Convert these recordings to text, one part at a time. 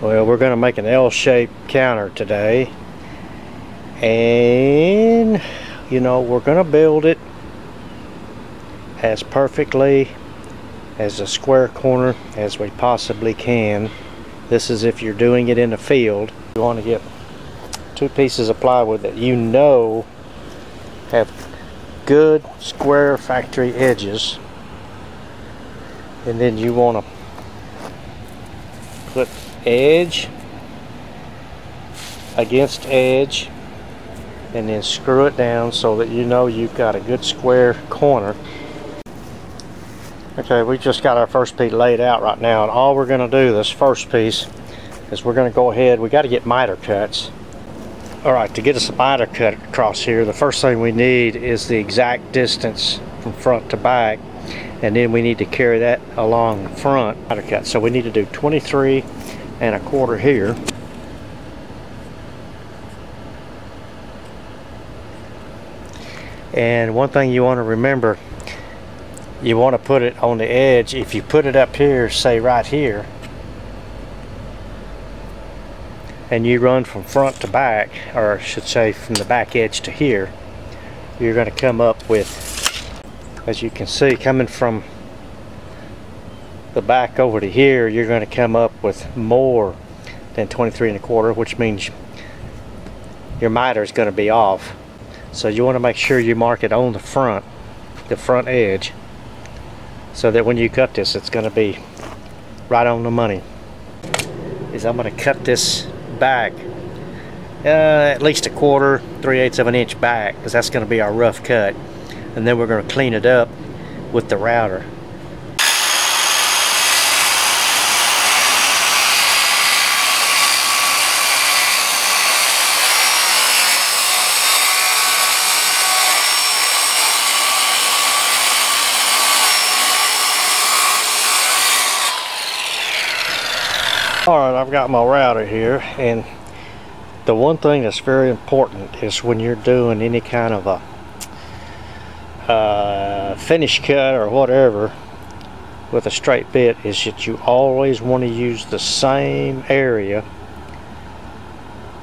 Well, we're going to make an L-shaped counter today, and you know, we're going to build it as perfectly as a square corner as we possibly can. This is if you're doing it in the field. You want to get 2 pieces of plywood that you know have good square factory edges, and then you want to put edge against edge and then screw it down so that you know you've got a good square corner. Okay, we just got our first piece laid out right now, and all we're going to do this first piece is we're going to go ahead, we got to get miter cuts. Alright, to get us a miter cut across here, the first thing we need is the exact distance from front to back, and then we need to carry that along the front miter cut. So we need to do 23¼ here. And one thing you want to remember, you want to put it on the edge. If you put it up here, say right here, and you run from front to back, or I should say from the back edge to here, you're going to come up with, as you can see, coming from the back over to here, you're going to come up with more than 23¼ which means your miter is going to be off. So you want to make sure you mark it on the front edge, so that when you cut this, it's going to be right on the money. I'm going to cut this back at least 1/4, 3/8 of an inch back, because that's going to be our rough cut, and then we're going to clean it up with the router. Alright, I've got my router here, and the one thing that's very important is when you're doing any kind of a finish cut or whatever with a straight bit, is that you always want to use the same area,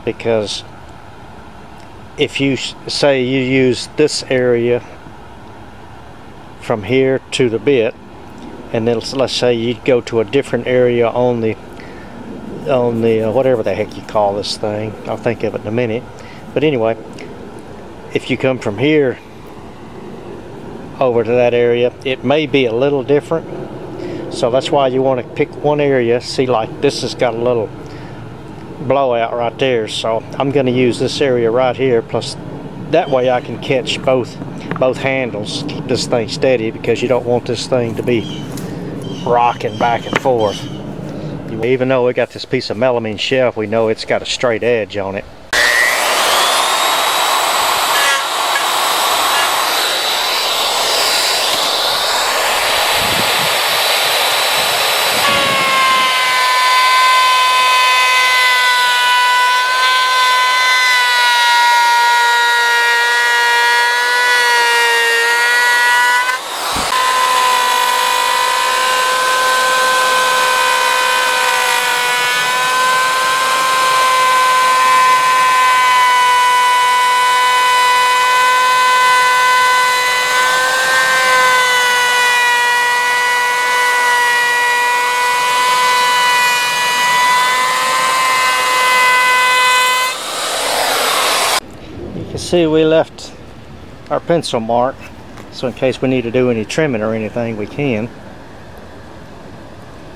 because if you say you use this area from here to the bit, and then let's say you go to a different area on the whatever the heck you call this thing, I'll think of it in a minute, but anyway, if you come from here over to that area, it may be a little different. So that's why you want to pick one area. See, like this has got a little blowout right there, so I'm going to use this area right here, plus that way I can catch both handles, keep this thing steady, because you don't want this thing to be rocking back and forth. Even though we got this piece of melamine shelf, we know it's got a straight edge on it. See, we left our pencil mark, so in case we need to do any trimming or anything, we can.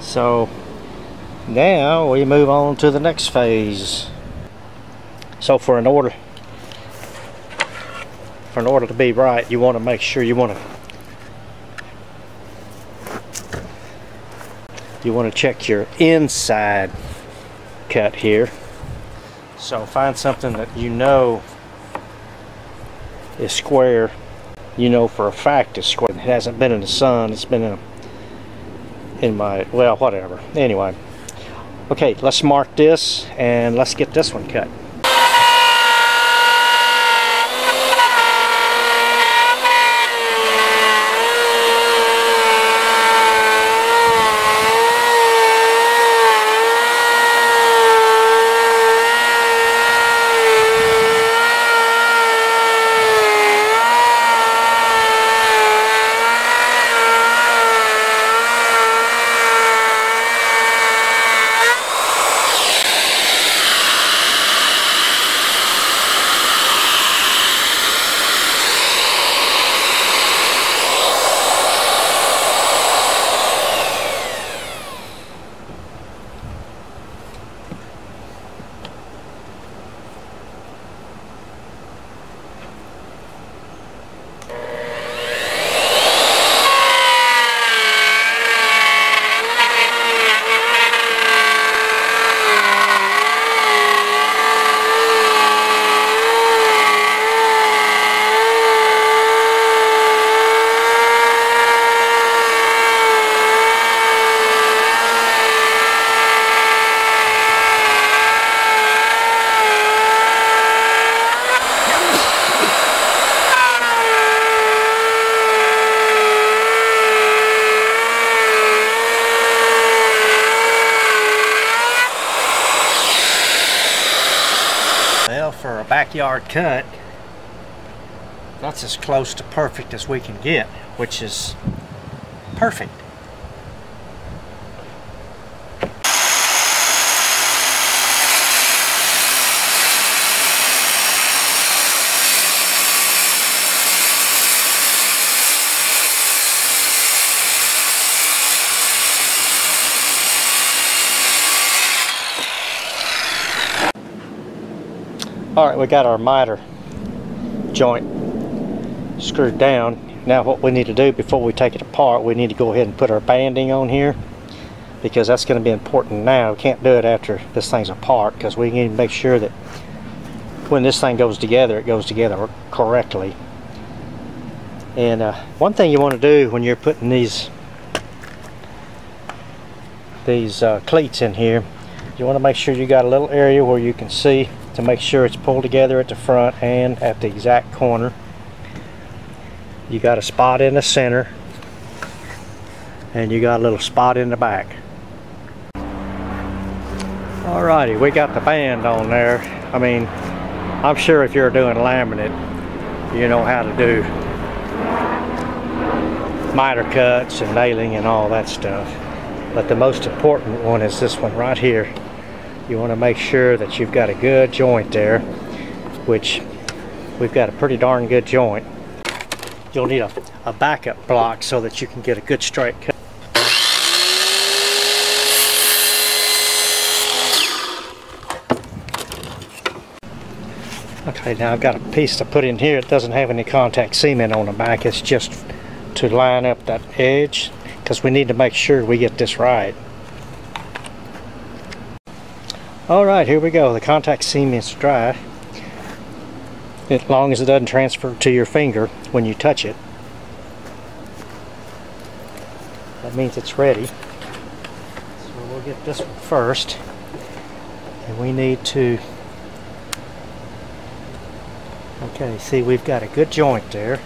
So now we move on to the next phase. So for an order to be right, you want to make sure you want to check your inside cut here. So find something that you know is square, you know for a fact it's square. It hasn't been in the sun, it's been in my, well, whatever. Anyway, okay, let's mark this and let's get this one cut. backyard cut, that's as close to perfect as we can get, which is perfect. Alright, we got our miter joint screwed down. Now what we need to do before we take it apart, we need to go ahead and put our banding on here, because that's going to be important now. We can't do it after this thing's apart, because we need to make sure that when this thing goes together, it goes together correctly. And one thing you want to do when you're putting these cleats in here, you want to make sure you got a little area where you can see to make sure it's pulled together at the front and at the exact corner. You got a spot in the center and you got a little spot in the back. Alrighty, we got the band on there. I mean, I'm sure if you're doing laminate, you know how to do miter cuts and nailing and all that stuff. But the most important one is this one right here. You want to make sure that you've got a good joint there, which we've got a pretty darn good joint. You'll need a backup block so that you can get a good straight cut. Okay, now I've got a piece to put in here. It doesn't have any contact cement on the back. It's just to line up that edge, because we need to make sure we get this right. Alright, here we go. The contact cement's dry, as long as it doesn't transfer to your finger when you touch it. That means it's ready. So we'll get this one first. And we need to... Okay, see, we've got a good joint there.